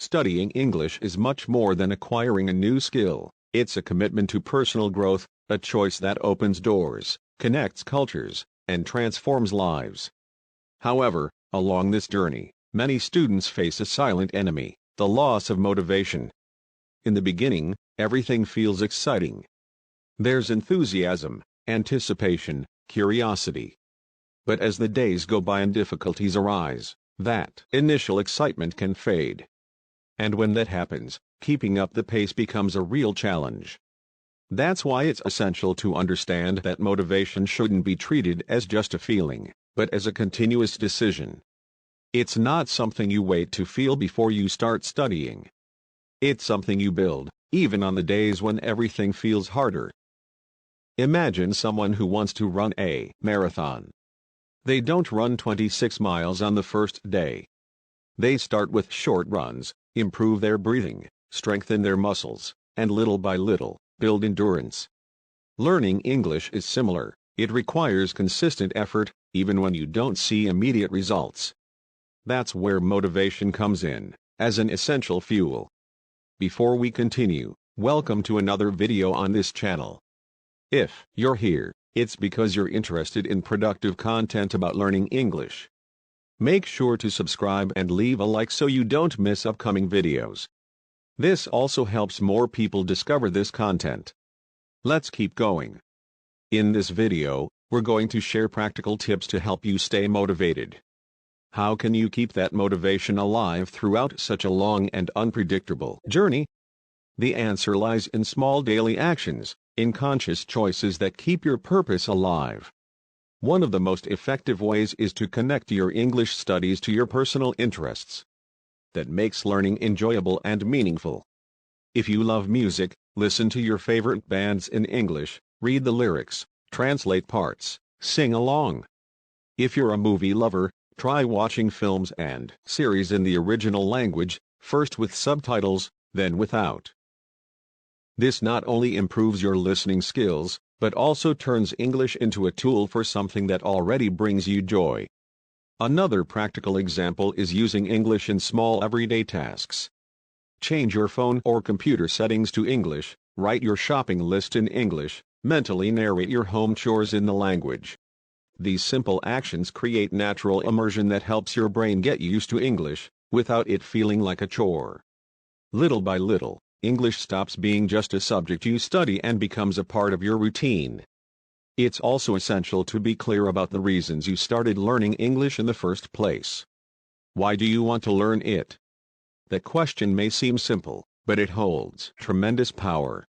Studying English is much more than acquiring a new skill. It's a commitment to personal growth, a choice that opens doors, connects cultures, and transforms lives. However, along this journey, many students face a silent enemy, the loss of motivation. In the beginning, everything feels exciting. There's enthusiasm, anticipation, curiosity. But as the days go by and difficulties arise, that initial excitement can fade. And when that happens, keeping up the pace becomes a real challenge. That's why it's essential to understand that motivation shouldn't be treated as just a feeling, but as a continuous decision. It's not something you wait to feel before you start studying. It's something you build, even on the days when everything feels harder. Imagine someone who wants to run a marathon. They don't run 26 miles on the first day. They start with short runs, improve their breathing, strengthen their muscles, and little by little, build endurance. Learning English is similar. It requires consistent effort, even when you don't see immediate results. That's where motivation comes in, as an essential fuel. Before we continue, welcome to another video on this channel. If you're here, it's because you're interested in productive content about learning English. Make sure to subscribe and leave a like so you don't miss upcoming videos. This also helps more people discover this content. Let's keep going. In this video, we're going to share practical tips to help you stay motivated. How can you keep that motivation alive throughout such a long and unpredictable journey? The answer lies in small daily actions, in conscious choices that keep your purpose alive. One of the most effective ways is to connect your English studies to your personal interests. That makes learning enjoyable and meaningful. If you love music, listen to your favorite bands in English, read the lyrics, translate parts, sing along. If you're a movie lover, try watching films and series in the original language, first with subtitles, then without. This not only improves your listening skills, but also turns English into a tool for something that already brings you joy. Another practical example is using English in small everyday tasks. Change your phone or computer settings to English, write your shopping list in English, mentally narrate your home chores in the language. These simple actions create natural immersion that helps your brain get used to English, without it feeling like a chore. Little by little, English stops being just a subject you study and becomes a part of your routine. It's also essential to be clear about the reasons you started learning English in the first place. Why do you want to learn it? The question may seem simple, but it holds tremendous power.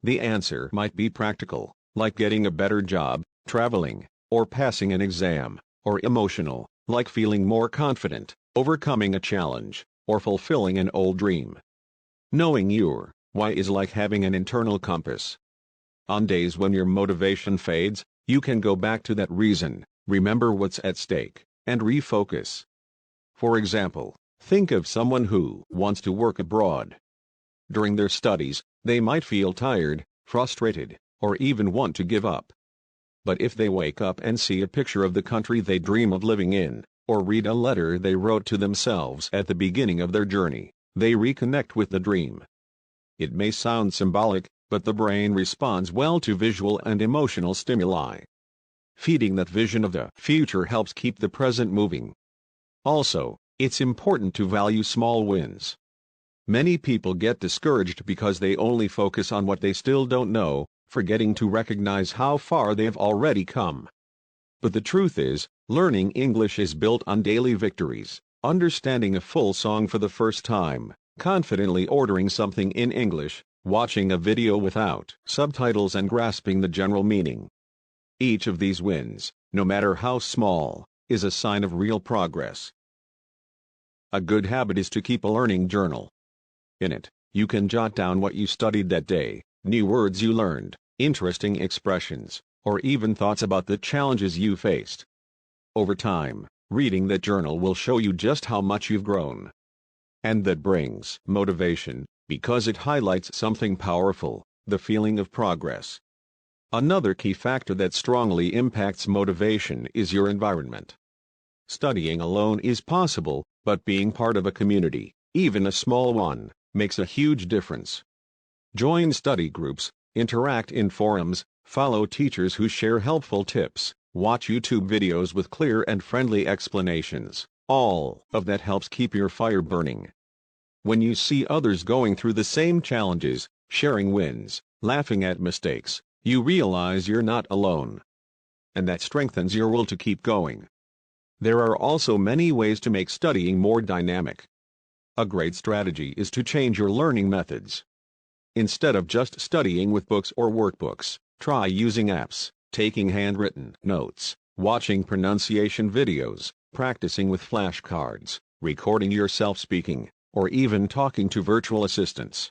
The answer might be practical, like getting a better job, traveling, or passing an exam, or emotional, like feeling more confident, overcoming a challenge, or fulfilling an old dream. Knowing your why is like having an internal compass. On days when your motivation fades, you can go back to that reason, remember what's at stake, and refocus. For example, think of someone who wants to work abroad. During their studies, they might feel tired, frustrated, or even want to give up. But if they wake up and see a picture of the country they dream of living in, or read a letter they wrote to themselves at the beginning of their journey, they reconnect with the dream. It may sound symbolic, but the brain responds well to visual and emotional stimuli. Feeding that vision of the future helps keep the present moving. Also, it's important to value small wins. Many people get discouraged because they only focus on what they still don't know, forgetting to recognize how far they've already come. But the truth is, learning English is built on daily victories. Understanding a full song for the first time, confidently ordering something in English, watching a video without subtitles and grasping the general meaning. Each of these wins, no matter how small, is a sign of real progress. A good habit is to keep a learning journal. In it, you can jot down what you studied that day, new words you learned, interesting expressions, or even thoughts about the challenges you faced. Over time, reading that journal will show you just how much you've grown. And that brings motivation, because it highlights something powerful, the feeling of progress. Another key factor that strongly impacts motivation is your environment. Studying alone is possible, but being part of a community, even a small one, makes a huge difference. Join study groups, interact in forums, follow teachers who share helpful tips, watch YouTube videos with clear and friendly explanations. All of that helps keep your fire burning. When you see others going through the same challenges, sharing wins, laughing at mistakes, you realize you're not alone. And that strengthens your will to keep going. There are also many ways to make studying more dynamic. A great strategy is to change your learning methods. Instead of just studying with books or workbooks, try using apps, taking handwritten notes, watching pronunciation videos, practicing with flashcards, recording yourself speaking, or even talking to virtual assistants.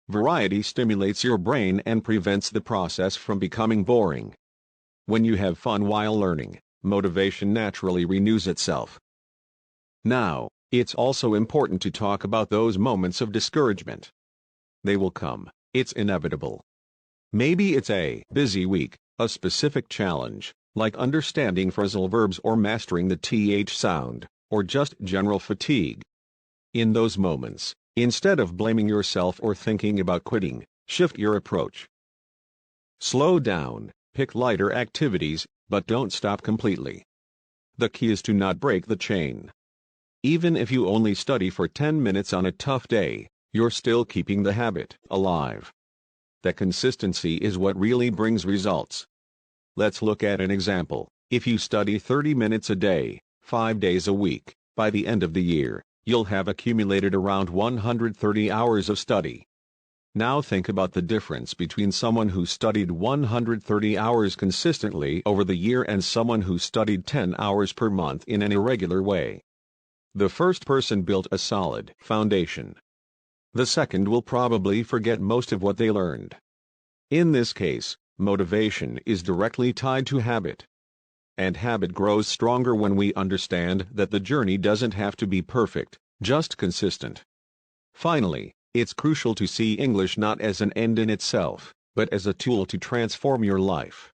Variety stimulates your brain and prevents the process from becoming boring. When you have fun while learning, motivation naturally renews itself. Now, it's also important to talk about those moments of discouragement. They will come, it's inevitable. Maybe it's a busy week, a specific challenge, like understanding phrasal verbs or mastering the TH sound, or just general fatigue. In those moments, instead of blaming yourself or thinking about quitting, shift your approach. Slow down, pick lighter activities, but don't stop completely. The key is to not break the chain. Even if you only study for 10 minutes on a tough day, you're still keeping the habit alive. That consistency is what really brings results. Let's look at an example. If you study 30 minutes a day, 5 days a week, by the end of the year, you'll have accumulated around 130 hours of study. Now think about the difference between someone who studied 130 hours consistently over the year and someone who studied 10 hours per month in an irregular way. The first person built a solid foundation. The second will probably forget most of what they learned. In this case, motivation is directly tied to habit. And habit grows stronger when we understand that the journey doesn't have to be perfect, just consistent. Finally, it's crucial to see English not as an end in itself, but as a tool to transform your life.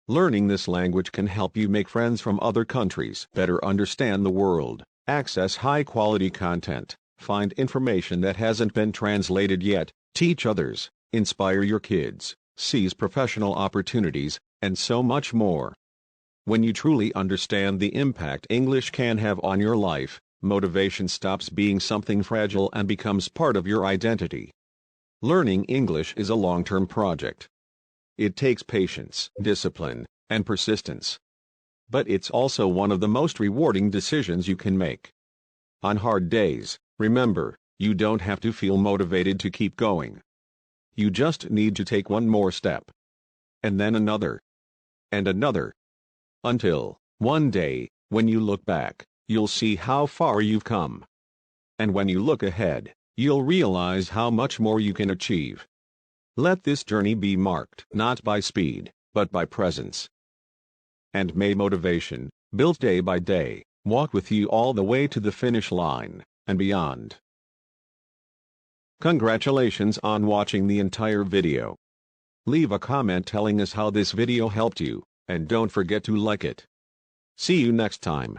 Learning this language can help you make friends from other countries, better understand the world, access high-quality content, find information that hasn't been translated yet, teach others, inspire your kids, seize professional opportunities, and so much more. When you truly understand the impact English can have on your life, motivation stops being something fragile and becomes part of your identity. Learning English is a long-term project. It takes patience, discipline, and persistence. But it's also one of the most rewarding decisions you can make. On hard days, remember, you don't have to feel motivated to keep going. You just need to take one more step. And then another. And another. Until, one day, when you look back, you'll see how far you've come. And when you look ahead, you'll realize how much more you can achieve. Let this journey be marked not by speed, but by presence. And may motivation, built day by day, walk with you all the way to the finish line, and beyond. Congratulations on watching the entire video. Leave a comment telling us how this video helped you, and don't forget to like it. See you next time.